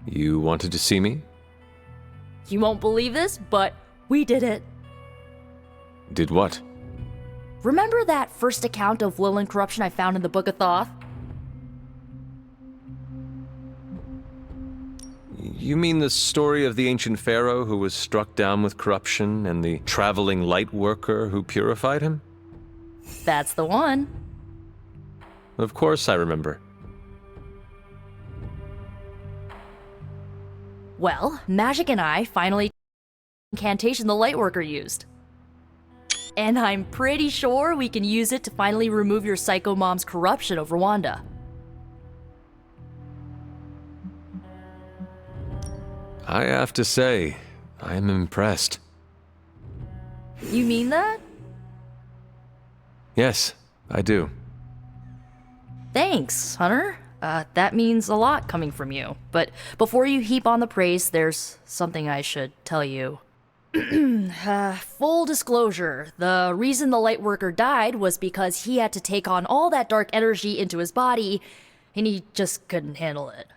You wanted to see me? You won't believe this, but we did it. Did what? Remember that first account of Lilin corruption I found in the Book of Thoth? You mean the story of the ancient pharaoh who was struck down with corruption and the traveling light worker who purified him? That's the one. Of course I remember. Well, Magic and I finally incantation the Lightworker used. And I'm pretty sure we can use it to finally remove your Psycho Mom's corruption over Wanda. I have to say, I am impressed. You mean that? Yes, I do. Thanks, Hunter. That means a lot coming from you. But before you heap on the praise, there's something I should tell you. Full disclosure, the reason the Lightworker died was because he had to take on all that dark energy into his body, and he just couldn't handle it.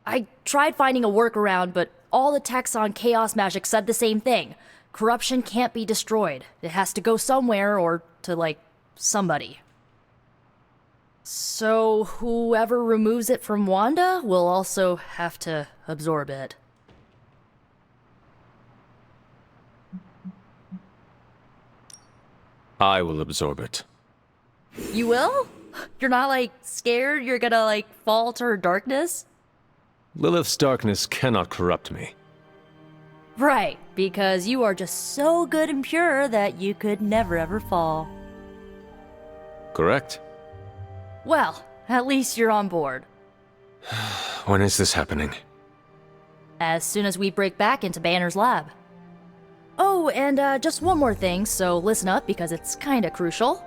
I tried finding a workaround, but all the texts on Chaos Magic said the same thing. Corruption can't be destroyed. It has to go somewhere or to, somebody. So whoever removes it from Wanda will also have to absorb it. I will absorb it. You will? You're not, scared you're gonna, fall to her darkness? Lilith's darkness cannot corrupt me. Right, because you are just so good and pure that you could never ever fall. Correct? Well, at least you're on board. When is this happening? As soon as we break back into Banner's lab. Oh, and just one more thing, so listen up because it's kinda crucial.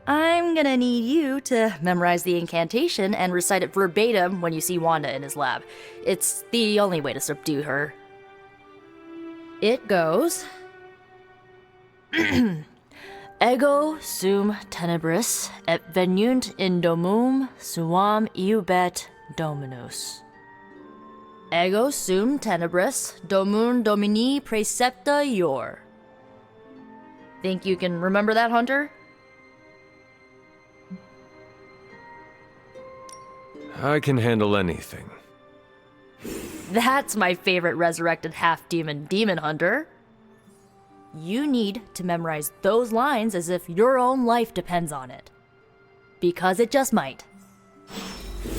I'm gonna need you to memorize the incantation and recite it verbatim when you see Wanda in his lab. It's the only way to subdue her. It goes... Ego sum tenebris et venunt in domum suam iubet dominus. Ego sum tenebris domum domini praecepta ior. Think you can remember that, Hunter? I can handle anything. That's my favorite resurrected half-demon demon hunter. You need to memorize those lines as if your own life depends on it. Because it just might.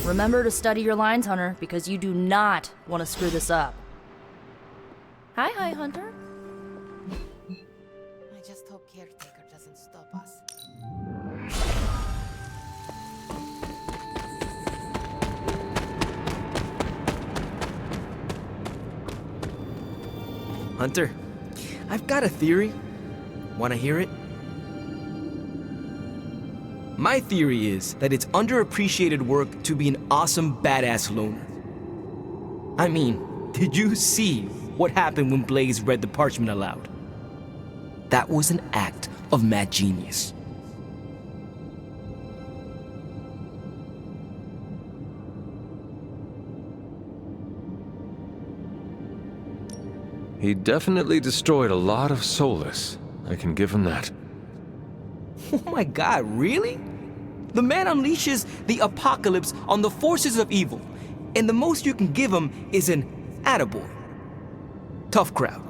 Remember to study your lines, Hunter, because you do not want to screw this up. Hi, Hunter. I just hope Caretaker doesn't stop us. Hunter, I've got a theory. Wanna hear it? My theory is that it's underappreciated work to be an awesome badass loner. I mean, did you see what happened when Blaze read the parchment aloud? That was an act of mad genius. He definitely destroyed a lot of Solus. I can give him that. Oh my god, really? The man unleashes the apocalypse on the forces of evil, and the most you can give him is an attaboy. Tough crowd.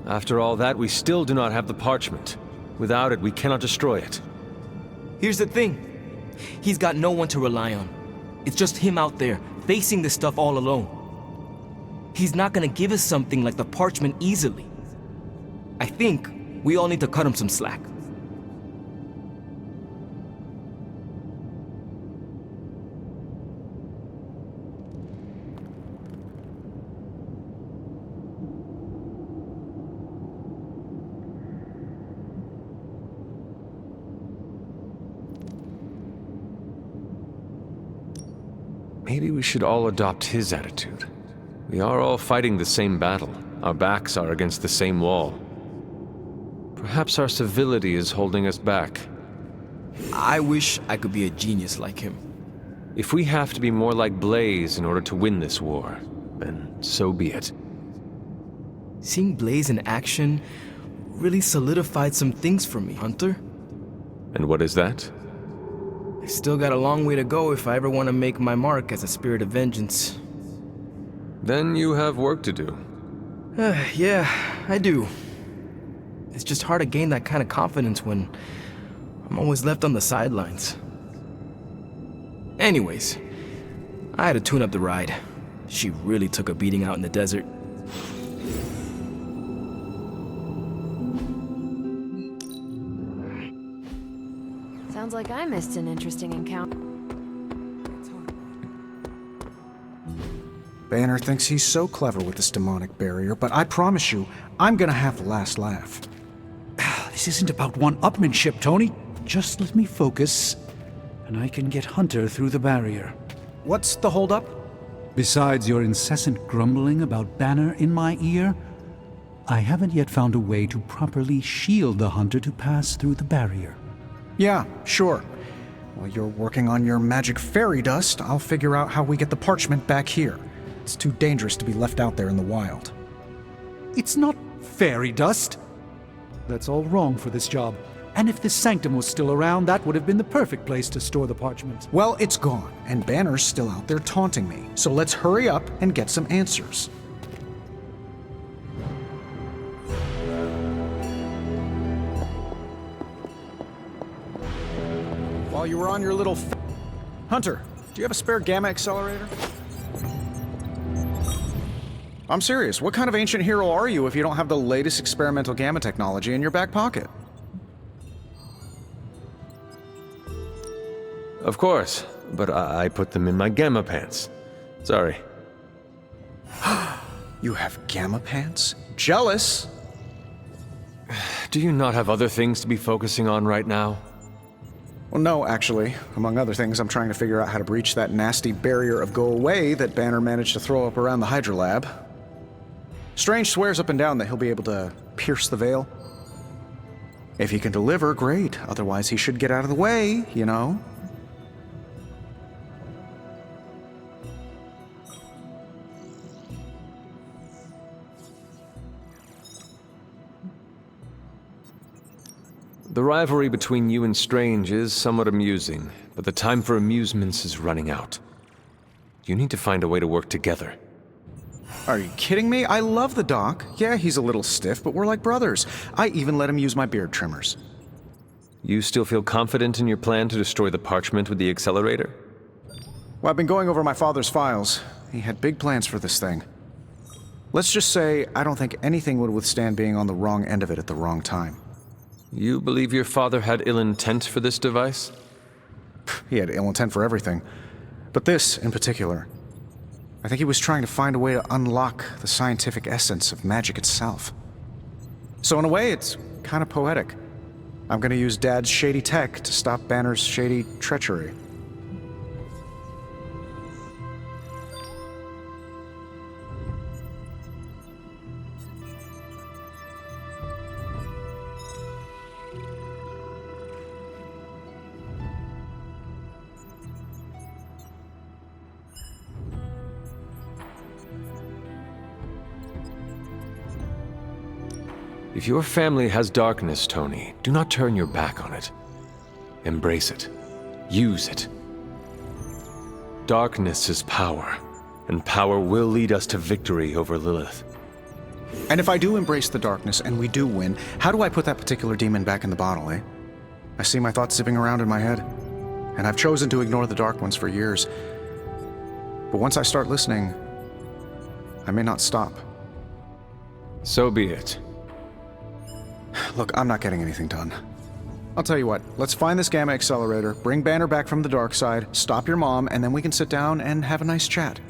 After all that, we still do not have the parchment. Without it, we cannot destroy it. Here's the thing. He's got no one to rely on. It's just him out there, facing this stuff all alone. He's not gonna give us something like the parchment easily. I think we all need to cut him some slack. Maybe we should all adopt his attitude. We are all fighting the same battle. Our backs are against the same wall. Perhaps our civility is holding us back. I wish I could be a genius like him. If we have to be more like Blaze in order to win this war, then so be it. Seeing Blaze in action really solidified some things for me, Hunter. And what is that? I still got a long way to go if I ever want to make my mark as a spirit of vengeance. Then you have work to do. Yeah, I do. It's just hard to gain that kind of confidence when I'm always left on the sidelines. Anyways, I had to tune up the ride. She really took a beating out in the desert. Sounds like I missed an interesting encounter. Banner thinks he's so clever with this demonic barrier, but I promise you, I'm gonna have the last laugh. This isn't about one-upmanship, Tony. Just let me focus, and I can get Hunter through the barrier. What's the holdup? Besides your incessant grumbling about Banner in my ear, I haven't yet found a way to properly shield the Hunter to pass through the barrier. Yeah, sure. While you're working on your magic fairy dust, I'll figure out how we get the parchment back here. It's too dangerous to be left out there in the wild. It's not fairy dust. That's all wrong for this job. And if the sanctum was still around, that would have been the perfect place to store the parchment. Well, it's gone, and Banner's still out there taunting me. So let's hurry up and get some answers. While you were on your little Hunter, do you have a spare gamma accelerator? I'm serious. What kind of ancient hero are you if you don't have the latest experimental gamma technology in your back pocket? Of course, but I put them in my gamma pants. Sorry. You have gamma pants? Jealous? Do you not have other things to be focusing on right now? Well, no, actually. Among other things, I'm trying to figure out how to breach that nasty barrier of go away that Banner managed to throw up around the Hydra lab. Strange swears up and down that he'll be able to pierce the veil. If he can deliver, great. Otherwise, he should get out of the way, you know? The rivalry between you and Strange is somewhat amusing, but the time for amusements is running out. You need to find a way to work together. Are you kidding me? I love the Doc. Yeah, he's a little stiff, but we're like brothers. I even let him use my beard trimmers. You still feel confident in your plan to destroy the parchment with the accelerator? Well, I've been going over my father's files. He had big plans for this thing. Let's just say I don't think anything would withstand being on the wrong end of it at the wrong time. You believe your father had ill intent for this device? He had ill intent for everything. But this, in particular. I think he was trying to find a way to unlock the scientific essence of magic itself. So in a way, it's kind of poetic. I'm gonna use Dad's shady tech to stop Banner's shady treachery. If your family has darkness, Tony, do not turn your back on it. Embrace it. Use it. Darkness is power, and power will lead us to victory over Lilith. And if I do embrace the darkness and we do win, how do I put that particular demon back in the bottle, eh? I see my thoughts zipping around in my head, and I've chosen to ignore the dark ones for years. But once I start listening, I may not stop. So be it. Look, I'm not getting anything done. I'll tell you what, let's find this gamma accelerator, bring Banner back from the dark side, stop your mom, and then we can sit down and have a nice chat.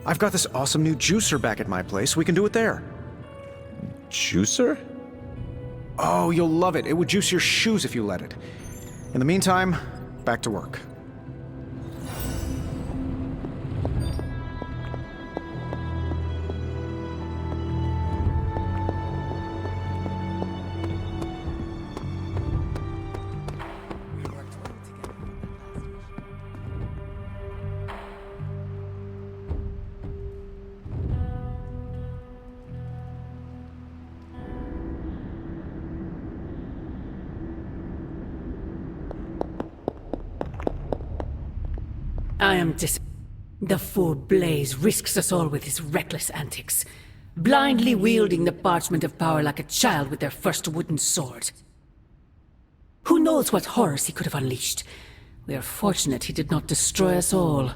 I've got this awesome new juicer back at my place. We can do it there. Juicer? Oh, you'll love it. It would juice your shoes if you let it. In the meantime, back to work. I am The fool Blaze risks us all with his reckless antics, blindly wielding the parchment of power like a child with their first wooden sword. Who knows what horrors he could have unleashed? We are fortunate he did not destroy us all.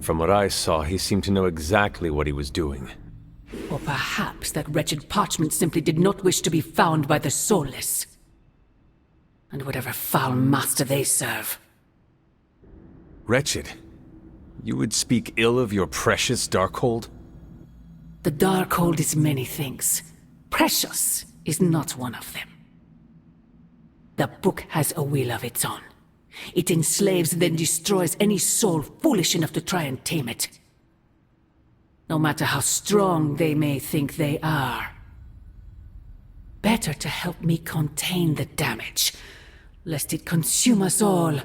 From what I saw, he seemed to know exactly what he was doing. Or perhaps that wretched parchment simply did not wish to be found by the soulless. And whatever foul master they serve. Wretched? You would speak ill of your precious Darkhold? The Darkhold is many things. Precious is not one of them. The book has a will of its own. It enslaves, then destroys any soul foolish enough to try and tame it. No matter how strong they may think they are. Better to help me contain the damage, lest it consume us all.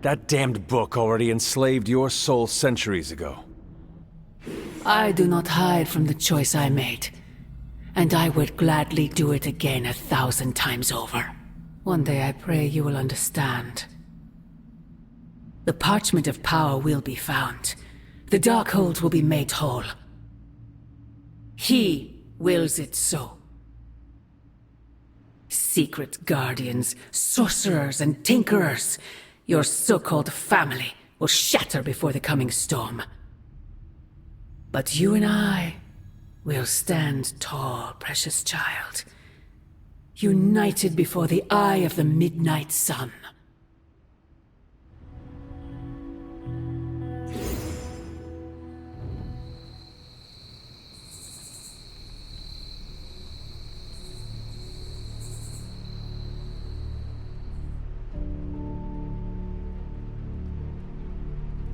That damned book already enslaved your soul centuries ago. I do not hide from the choice I made, and I would gladly do it again 1,000 times over. One day I pray you will understand. The parchment of power will be found. The Darkhold will be made whole. He wills it so. Secret guardians, sorcerers, and tinkerers, your so-called family will shatter before the coming storm. But you and I will stand tall, precious child. United before the eye of the midnight sun.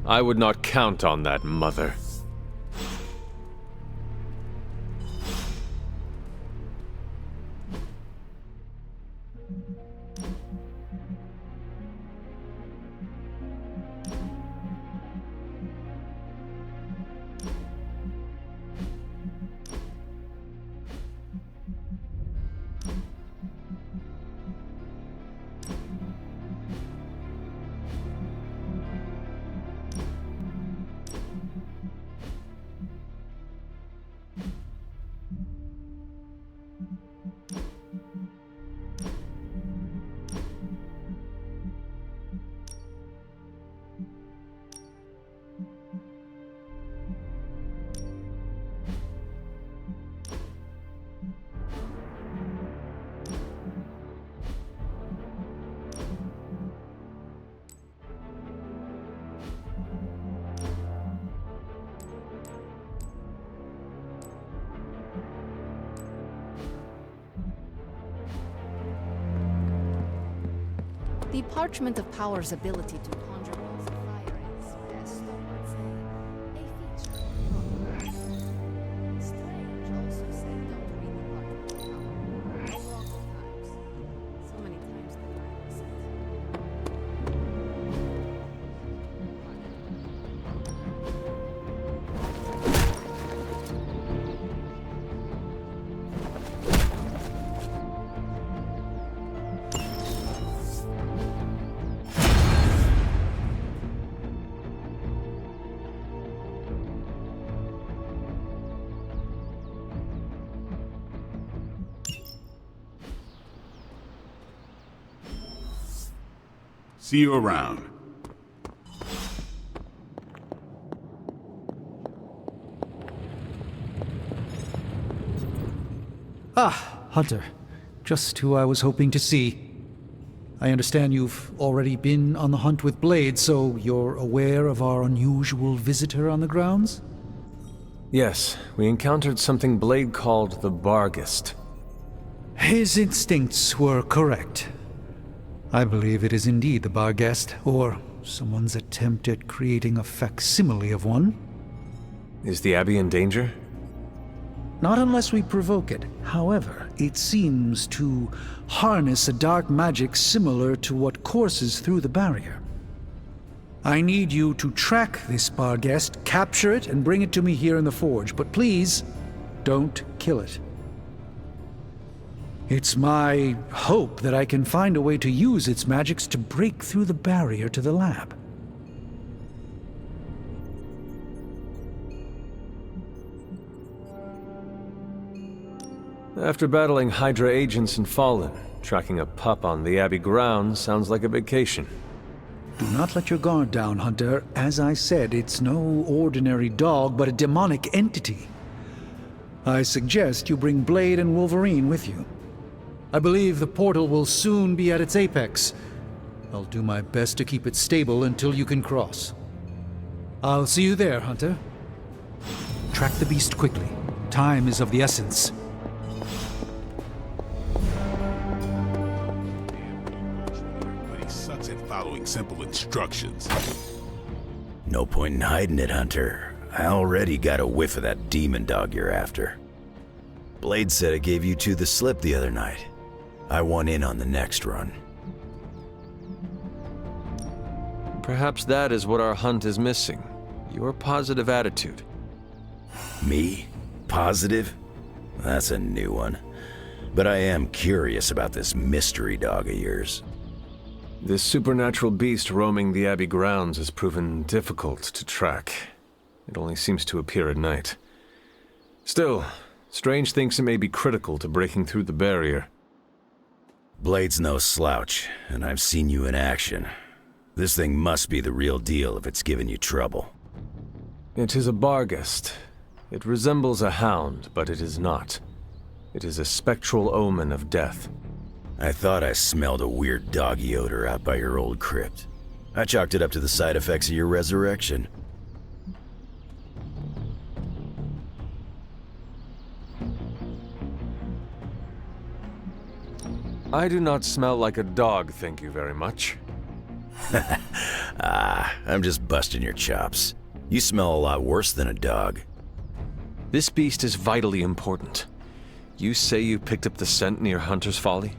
I would not count on that, Mother. The Parchment of Power's ability to conjure balls of fire is best, I would say, a feature of progress. Strange also said don't read the Parchment of Power. Several times. So many times that I listened. See you around. Ah, Hunter. Just who I was hoping to see. I understand you've already been on the hunt with Blade, so you're aware of our unusual visitor on the grounds? Yes, we encountered something Blade called the Barghest. His instincts were correct. I believe it is indeed the Barghest, or Someone's attempt at creating a facsimile of one. Is the Abbey in danger? Not unless we provoke it. However, it seems to harness a dark magic similar to what courses through the barrier. I need you to track this Barghest, capture it, and bring it to me here in the forge. But please, don't kill it. It's my hope that I can find a way to use its magics to break through the barrier to the lab. After battling Hydra agents and Fallen, tracking a pup on the Abbey grounds sounds like a vacation. Do not let your guard down, Hunter. As I said, it's no ordinary dog, but a demonic entity. I suggest you bring Blade and Wolverine with you. I believe the portal will soon be at its apex. I'll do my best to keep it stable until you can cross. I'll see you there, Hunter. Track the beast quickly. Time is of the essence. Everybody sucks at following simple instructions. No point in hiding it, Hunter. I already got a whiff of that demon dog you're after. Blade said it gave you two the slip the other night. I want in on the next run. Perhaps that is what our hunt is missing. Your positive attitude. Me? Positive? That's a new one. But I am curious about this mystery dog of yours. This supernatural beast roaming the Abbey grounds has proven difficult to track. It only seems to appear at night. Still, Strange thinks it may be critical to breaking through the barrier. Blade's no slouch, and I've seen you in action. This thing must be the real deal if it's giving you trouble. It is a Barghest. It resembles a hound, but it is not. It is a spectral omen of death. I thought I smelled a weird doggy odor out by your old crypt. I chalked it up to the side effects of your resurrection. I do not smell like a dog, thank you very much. I'm just busting your chops. You smell a lot worse than a dog. This beast is vitally important. You say you picked up the scent near Hunter's Folly?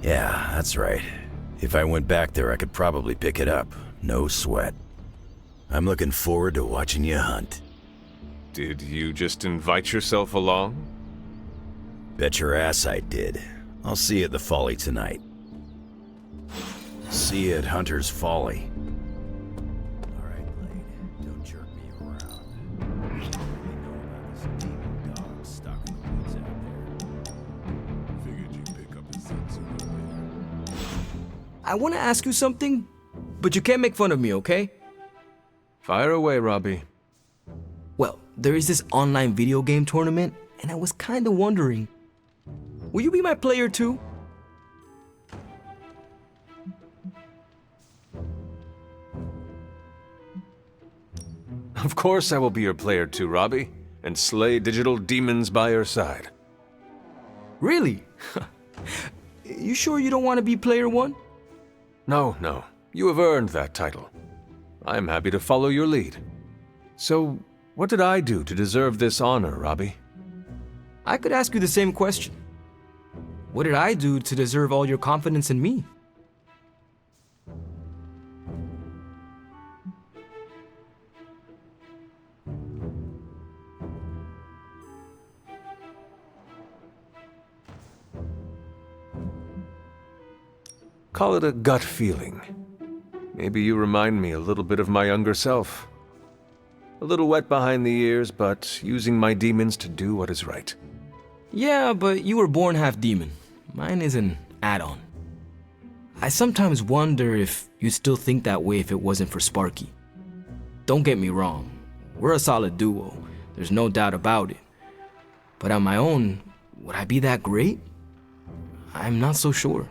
Yeah, that's right. If I went back there, I could probably pick it up. No sweat. I'm looking forward to watching you hunt. Did you just invite yourself along? Bet your ass I did. I'll see you at the Folly tonight. See you at Hunter's Folly. All right, Blade. Don't jerk me around. I really know about this demon dog stuck in the woods out there. Figured you'd pick up his scent sooner or later. I want to ask you something, but you can't make fun of me, okay? Fire away, Robbie. Well, there is this online video game tournament, and I was kind of wondering, will you be my player too? Of course I will be your player too, Robbie, and slay digital demons by your side. Really? You sure you don't want to be player one? No, no. You have earned that title. I am happy to follow your lead. So, what did I do to deserve this honor, Robbie? I could ask you the same question. What did I do to deserve all your confidence in me? Call it a gut feeling. Maybe you remind me a little bit of my younger self. A little wet behind the ears, but using my demons to do what is right. Yeah, but you were born half demon. Mine is an add-on. I sometimes wonder if you'd still think that way if it wasn't for Sparky. Don't get me wrong. We're a solid duo. There's no doubt about it. But on my own, would I be that great? I'm not so sure.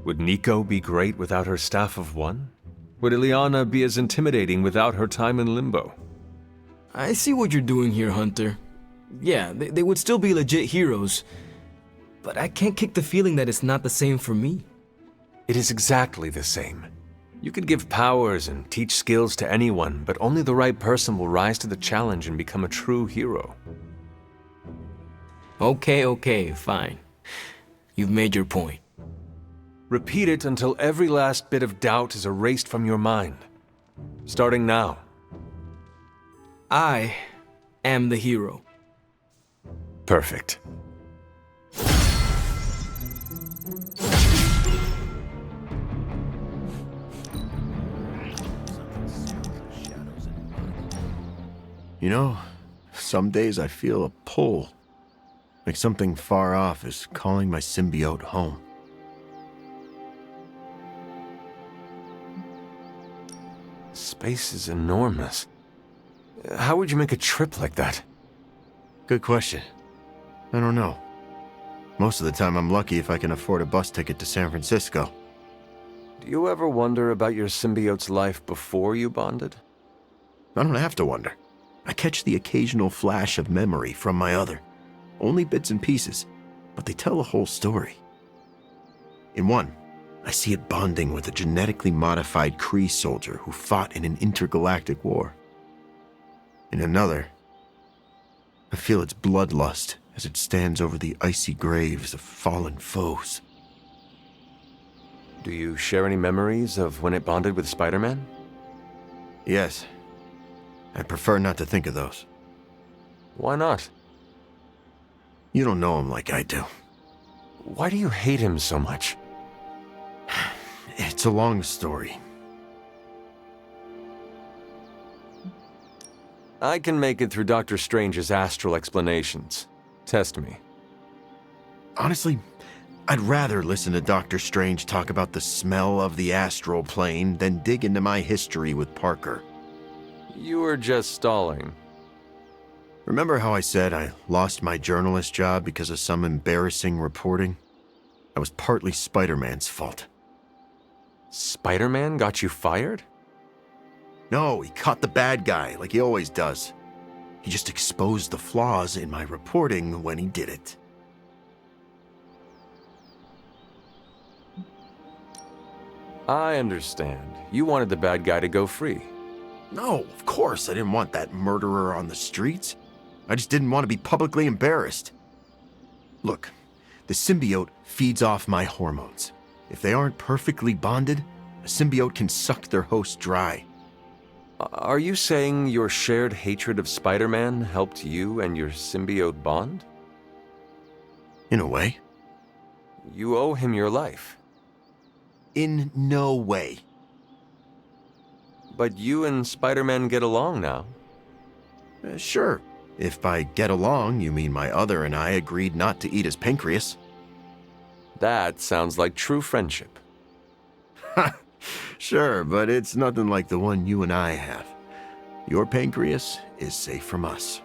Would Nico be great without her Staff of One? Would Ileana be as intimidating without her time in Limbo? I see what you're doing here, Hunter. Yeah, they would still be legit heroes. But I can't kick the feeling that it's not the same for me. It is exactly the same. You could give powers and teach skills to anyone, but only the right person will rise to the challenge and become a true hero. Okay, fine. You've made your point. Repeat it until every last bit of doubt is erased from your mind. Starting now. I am the hero. Perfect. You know, some days I feel a pull. Like something far off is calling my symbiote home. Space is enormous. How would you make a trip like that? Good question. I don't know. Most of the time I'm lucky if I can afford a bus ticket to San Francisco. Do you ever wonder about your symbiote's life before you bonded? I don't have to wonder. I catch the occasional flash of memory from my other. Only bits and pieces, but they tell a whole story. In one, I see it bonding with a genetically modified Kree soldier who fought in an intergalactic war. In another, I feel its bloodlust as it stands over the icy graves of fallen foes. Do you share any memories of when it bonded with Spider-Man? Yes. I'd prefer not to think of those. Why not? You don't know him like I do. Why do you hate him so much? It's a long story. I can make it through Dr. Strange's astral explanations. Test me. Honestly, I'd rather listen to Dr. Strange talk about the smell of the astral plane than dig into my history with Parker. You were just stalling. Remember how I said I lost my journalist job because of some embarrassing reporting? That was partly Spider-Man's fault. Spider-Man got you fired? No, he caught the bad guy, like he always does. He just exposed the flaws in my reporting when he did it. I understand. You wanted the bad guy to go free. No, of course I didn't want that murderer on the streets. I just didn't want to be publicly embarrassed. Look, the symbiote feeds off my hormones. If they aren't perfectly bonded, a symbiote can suck their host dry. Are you saying your shared hatred of Spider-Man helped you and your symbiote bond? In a way. You owe him your life. In no way. But you and Spider-Man get along now. Sure. If by get along, you mean my other and I agreed not to eat his pancreas. That sounds like true friendship. Sure, but it's nothing like the one you and I have. Your pancreas is safe from us.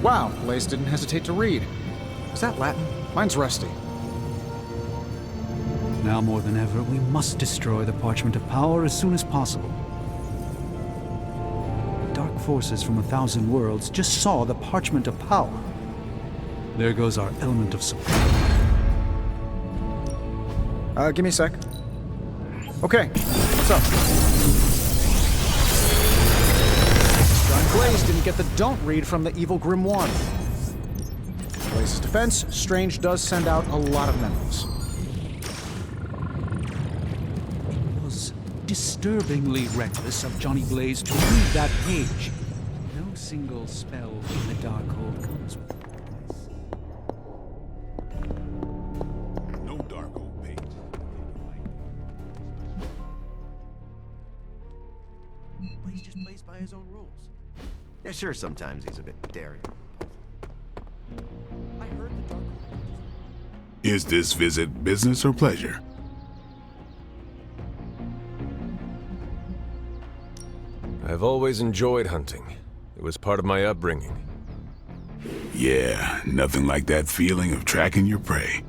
Wow, Blaze didn't hesitate to read. Is that Latin? Mine's rusty. Now more than ever, we must destroy the Parchment of Power as soon as possible. The dark forces from 1,000 worlds just saw the Parchment of Power. There goes our element of support. Give me a sec. Okay, what's up? Blaze didn't get the don't read from the evil Grimoire. Blaze's defense, Strange does send out a lot of memos. It was disturbingly reckless of Johnny Blaze to read that page. No single spell in the Darkhold comes with this. No Darkhold page. Blaze just plays by his own rules. Yeah, sure, sometimes he's a bit daring. I heard the Darkhold. Is this visit business or pleasure? I've always enjoyed hunting. It was part of my upbringing. Yeah, nothing like that feeling of tracking your prey.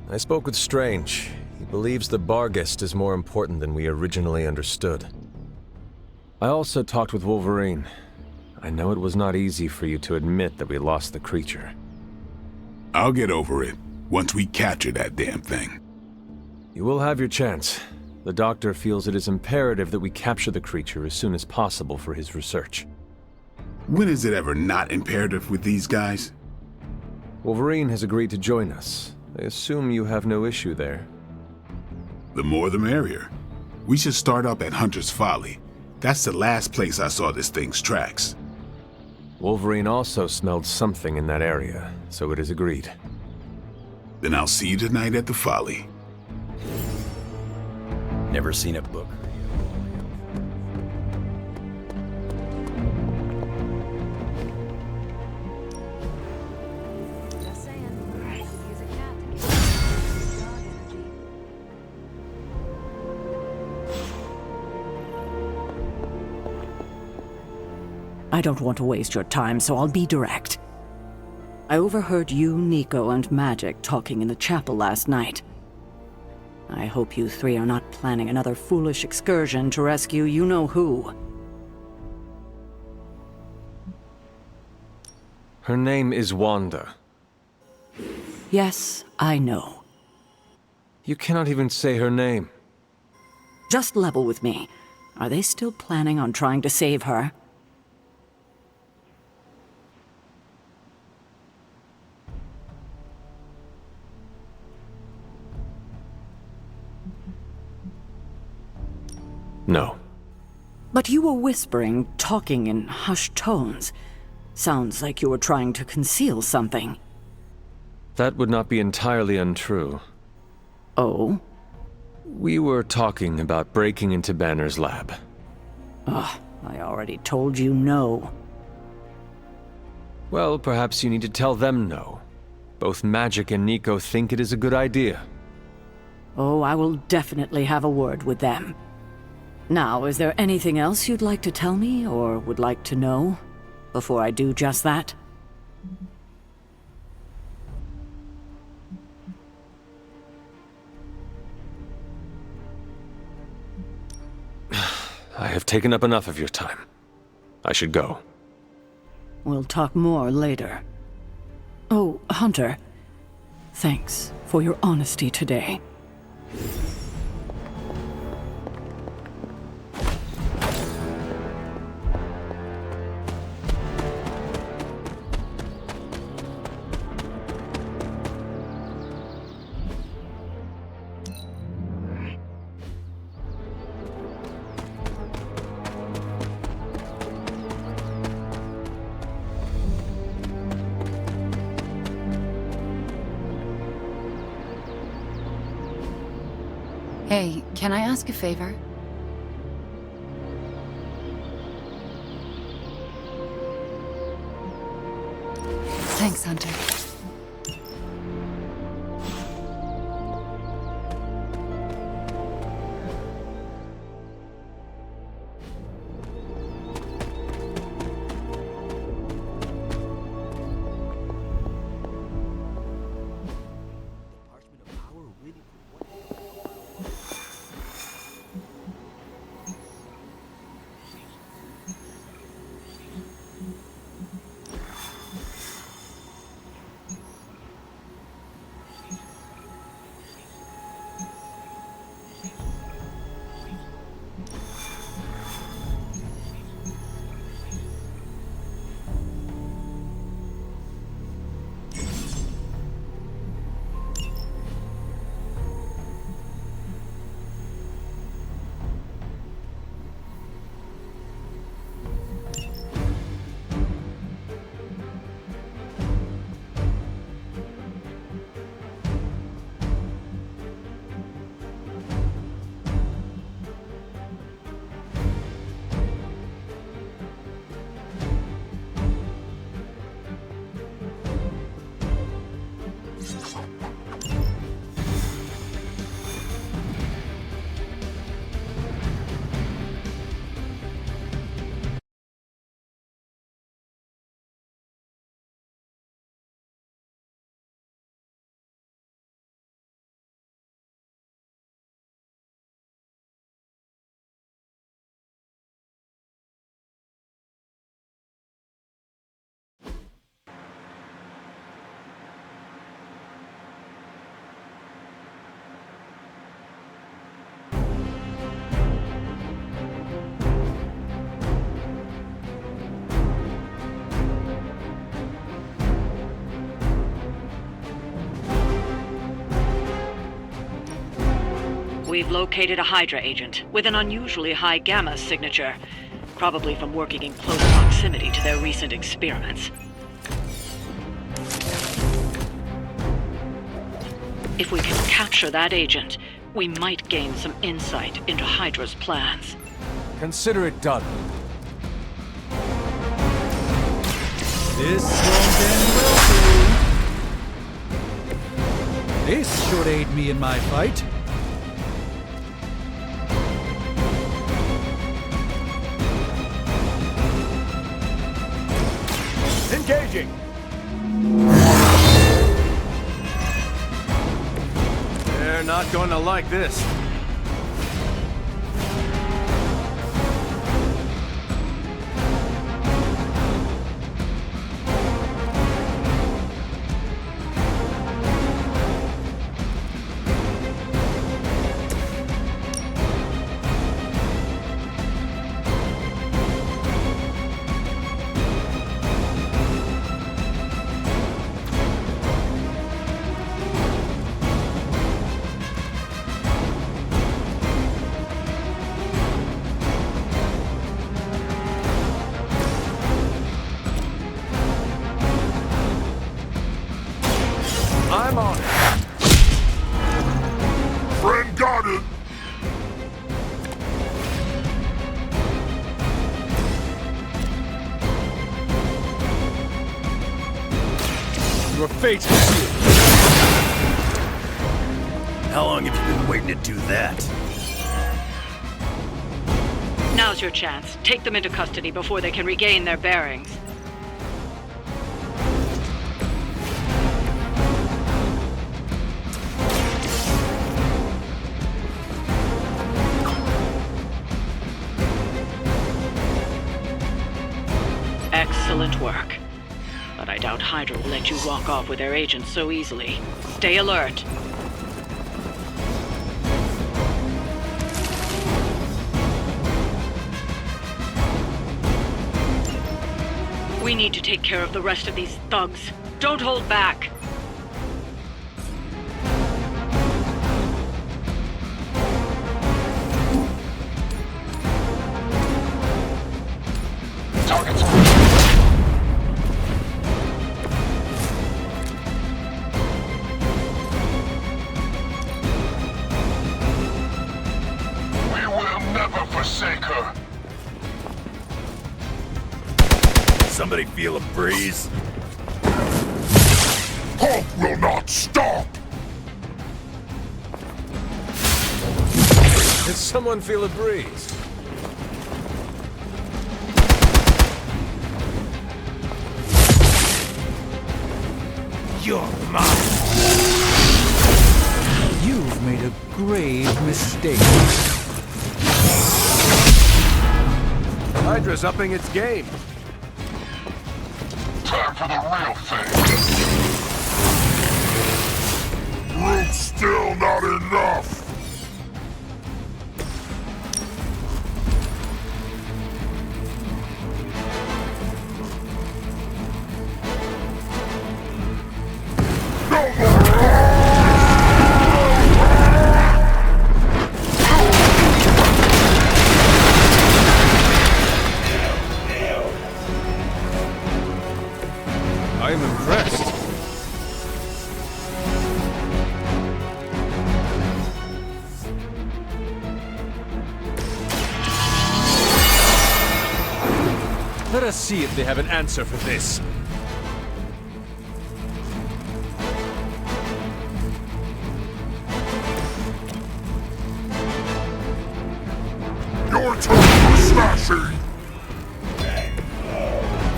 I spoke with Strange. He believes the Barghest is more important than we originally understood. I also talked with Wolverine. I know it was not easy for you to admit that we lost the creature. I'll get over it once we capture that damn thing. You will have your chance. The doctor feels it is imperative that we capture the creature as soon as possible for his research. When is it ever not imperative with these guys? Wolverine has agreed to join us. I assume you have no issue there. The more the merrier. We should start up at Hunter's Folly. That's the last place I saw this thing's tracks. Wolverine also smelled something in that area, so it is agreed. Then I'll see you tonight at the Folly. Never seen a book. Just saying. Use a cat to get dog energy. I don't want to waste your time, so I'll be direct. I overheard you, Nico, and Magic talking in the chapel last night. I hope you three are not planning another foolish excursion to rescue you-know-who. Her name is Wanda. Yes, I know. You cannot even say her name. Just level with me. Are they still planning on trying to save her? No. But you were whispering, talking in hushed tones. Sounds like you were trying to conceal something. That would not be entirely untrue. Oh? We were talking about breaking into Banner's lab. Ugh, I already told you no. Well, perhaps you need to tell them no. Both Magic and Nico think it is a good idea. Oh, I will definitely have a word with them. Now, is there anything else you'd like to tell me, or would like to know, before I do just that? I have taken up enough of your time. I should go. We'll talk more later. Oh, Hunter. Thanks for your honesty today. Hey, can I ask a favor? Thanks, Hunter. We've located a Hydra agent with an unusually high gamma signature, probably from working in close proximity to their recent experiments. If we can capture that agent, we might gain some insight into Hydra's plans. Consider it done. This won't end well for you. This should aid me in my fight. Engaging! They're not going to like this. I'm on it. Friend got it! Your fate is sealed. How long have you been waiting to do that? Now's your chance. Take them into custody before they can regain their bearings. Excellent work. But I doubt Hydra will let you walk off with their agents so easily. Stay alert. We need to take care of the rest of these thugs. Don't hold back. We will never forsake her. Somebody feel a breeze? Hope will not stop! Did someone feel a breeze? You're mine. You've made a grave mistake. Hydra's upping its game. Time for the real thing. Root's still not enough. I am impressed. Let us see if they have an answer for this. Your turn for smashing!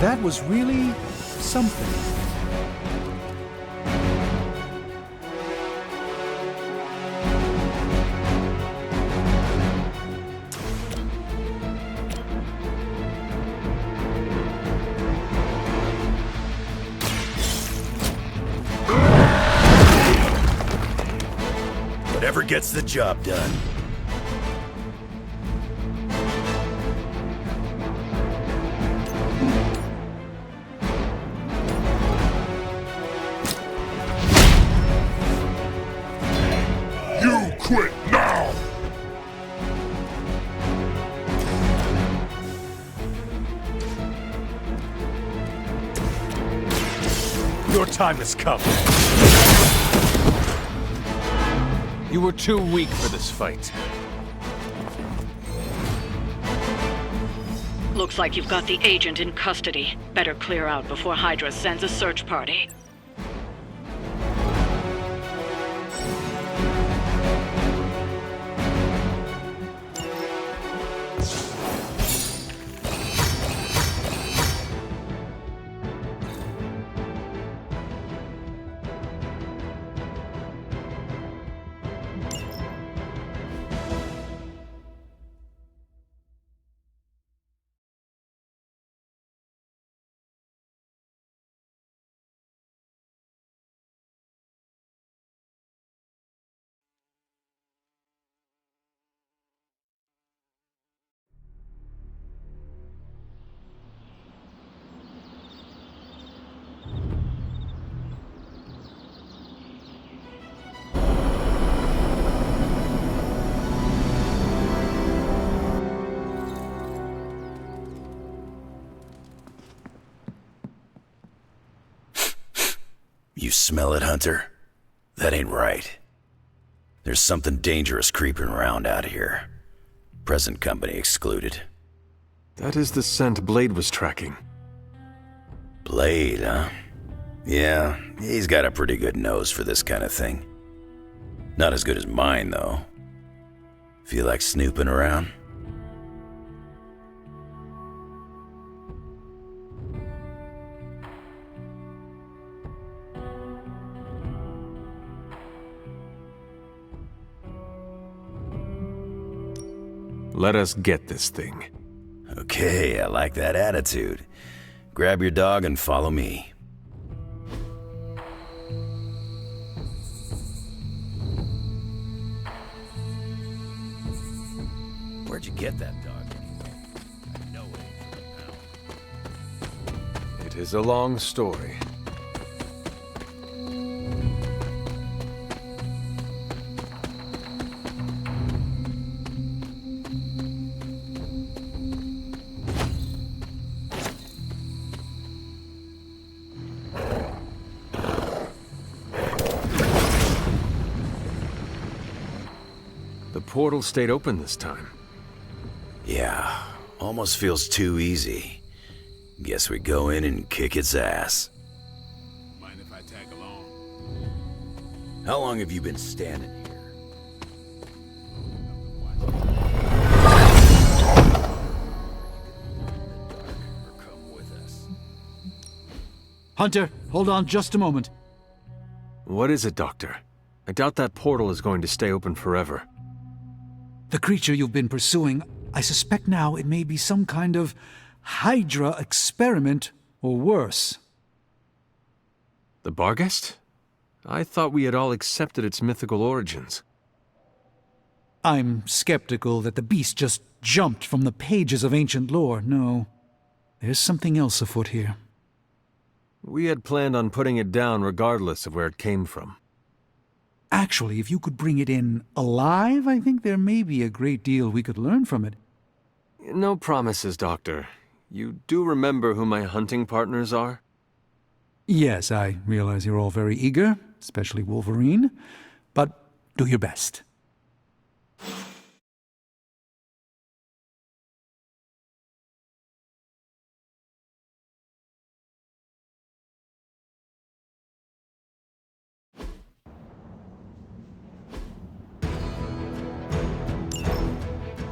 That was really something. Whatever gets the job done. You quit now! time has come. You were too weak for this fight. Looks like you've got the agent in custody. Better clear out before Hydra sends a search party. You smell it, Hunter? That ain't right. There's something dangerous creeping around out here. Present company excluded. That is the scent Blade was tracking. Blade, huh? Yeah, he's got a pretty good nose for this kind of thing. Not as good as mine, though. Feel like snooping around? Let us get this thing. Okay, I like that attitude. Grab your dog and follow me. Where'd you get that dog anyway? I know it ain't from the pound. It is a long story. The portal stayed open this time. Yeah, almost feels too easy. Guess we go in and kick its ass. Mind if I tag along? How long have you been standing here? Come with us. Hunter, hold on just a moment. What is it, Doctor? I doubt that portal is going to stay open forever. The creature you've been pursuing, I suspect now it may be some kind of Hydra experiment or worse. The Barghest? I thought we had all accepted its mythical origins. I'm skeptical that the beast just jumped from the pages of ancient lore. No, there's something else afoot here. We had planned on putting it down regardless of where it came from. Actually, if you could bring it in alive, I think there may be a great deal we could learn from it. No promises, Doctor. You do remember who my hunting partners are? Yes, I realize you're all very eager, especially Wolverine, but do your best.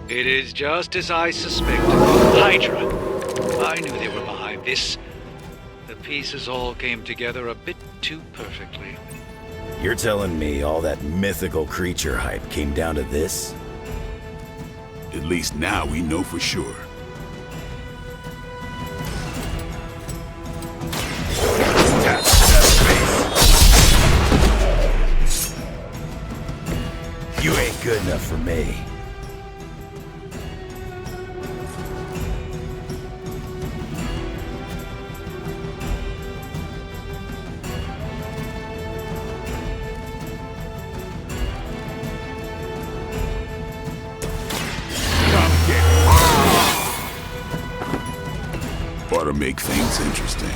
It is just as I suspected. Hydra. I knew they were behind this. The pieces all came together a bit too perfectly. You're telling me all that mythical creature hype came down to this? At least now we know for sure. You ain't good enough for me. Ought to make things interesting.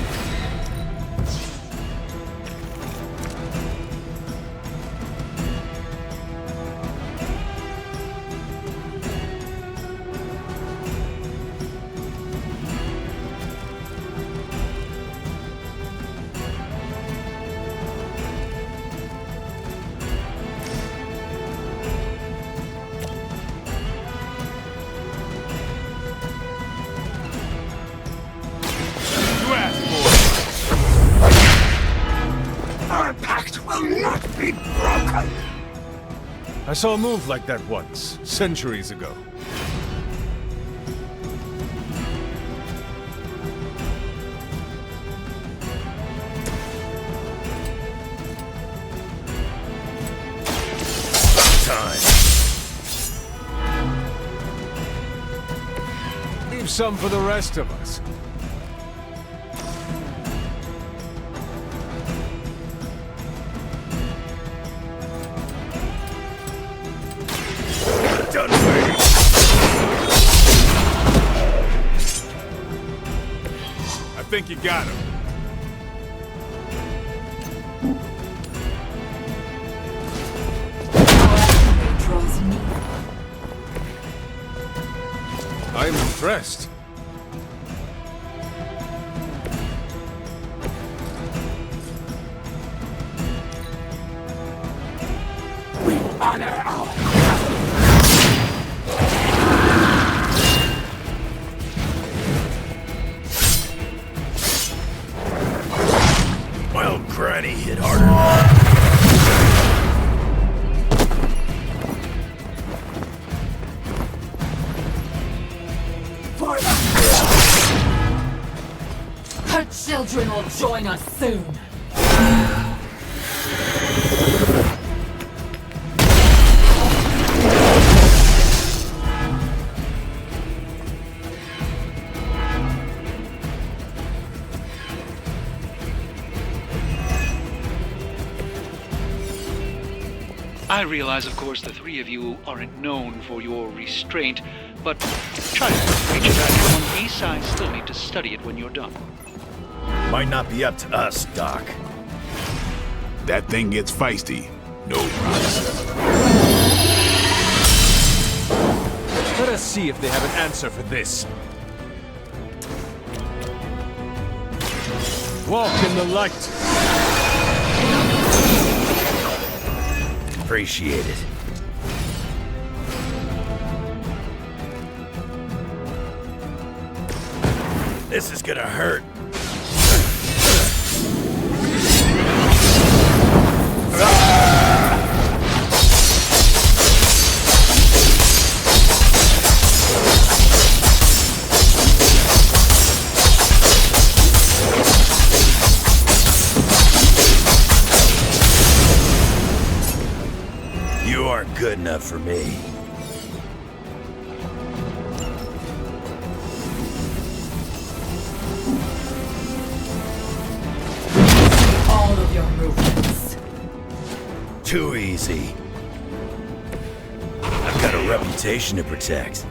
be broken. I saw a move like that once, centuries ago. Time. Leave some for the rest of us. Done waiting. I think you got him. Draws near. I am impressed. We honor our Well, Granny hit harder. Her children will join us soon. I realize, of course, the three of you aren't known for your restraint, but try to reach it out in one piece. I still need to study it when you're done. Might not be up to us, Doc. That thing gets feisty. No promises. Let us see if they have an answer for this. Walk in the light. Appreciate it. This is gonna hurt. You aren't good enough for me. All of your movements. Too easy. I've got a reputation to protect.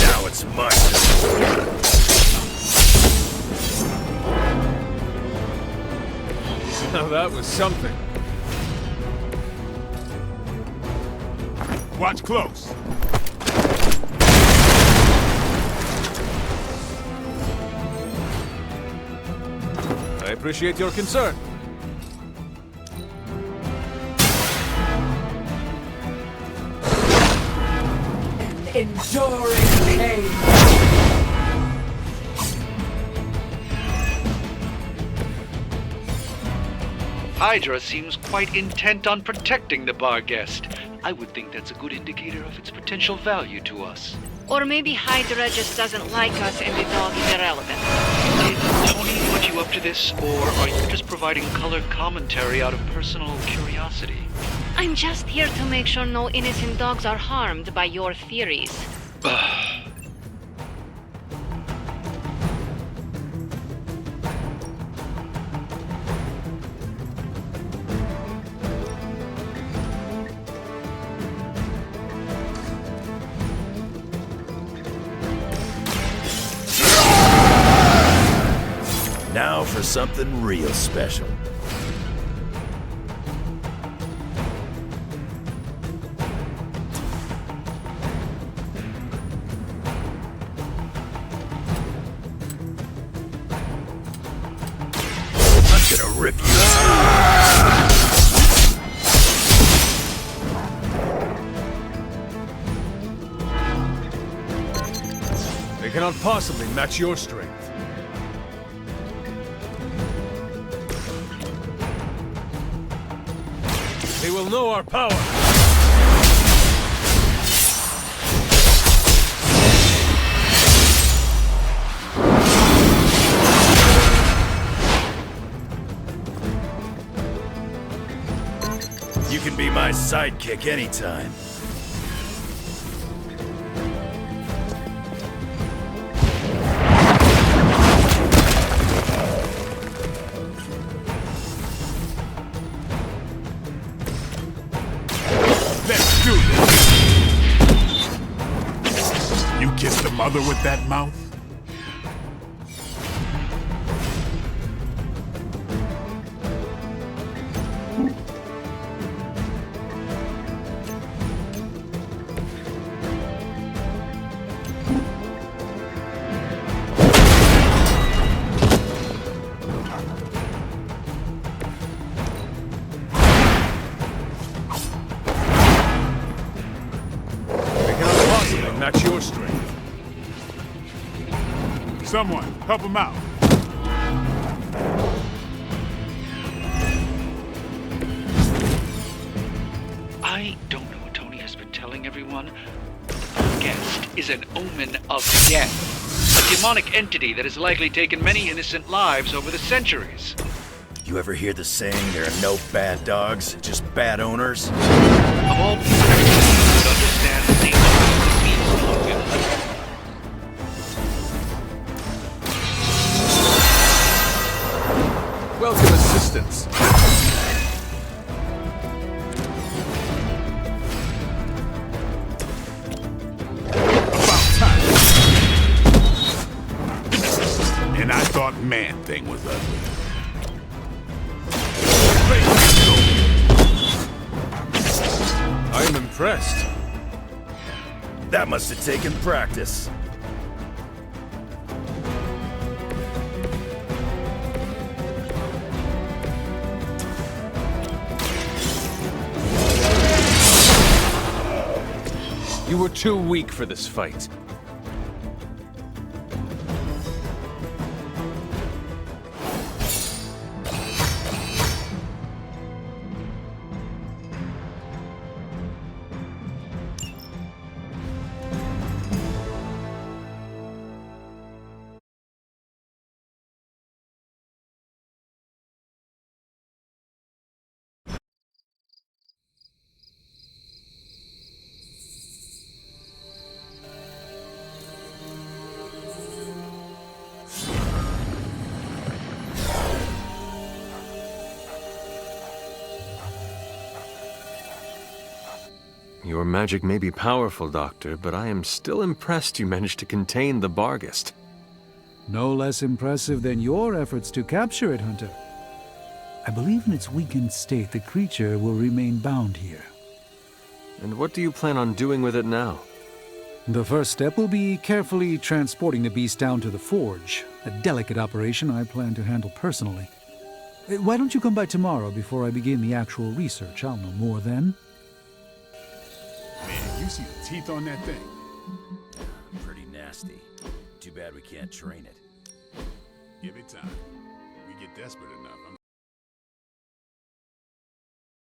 Now it's my turn. Now that was something. Watch close. I appreciate your concern. Enduring pain. Hydra seems quite intent on protecting the bar guest. I would think that's a good indicator of its potential value to us. Or maybe Hydra just doesn't like us and the dog is irrelevant. Did Tony put you up to this, or are you just providing color commentary out of personal curiosity? I'm just here to make sure no innocent dogs are harmed by your theories. Now for something real special. gonna rip you. They cannot possibly match your strength. They will know our power. You can be my sidekick anytime. Let's do this. You kissed the mother with that mouth? Match your strength. Someone, help him out. I don't know what Tony has been telling everyone, but the guest is an omen of death. A demonic entity that has likely taken many innocent lives over the centuries. You ever hear the saying, there are no bad dogs, just bad owners? Of all people who would understand the nature of the beast on Will. Welcome assistance. And I thought Man-Thing was ugly. I'm impressed. That must have taken practice. You were too weak for this fight. Your magic may be powerful, Doctor, but I am still impressed you managed to contain the Barghest. No less impressive than your efforts to capture it, Hunter. I believe in its weakened state, the creature will remain bound here. And what do you plan on doing with it now? The first step will be carefully transporting the beast down to the forge, a delicate operation I plan to handle personally. Why don't you come by tomorrow before I begin the actual research? I'll know more then. Man, you see the teeth on that thing? Pretty nasty. Too bad we can't train it. Give it time. We get desperate enough, I'm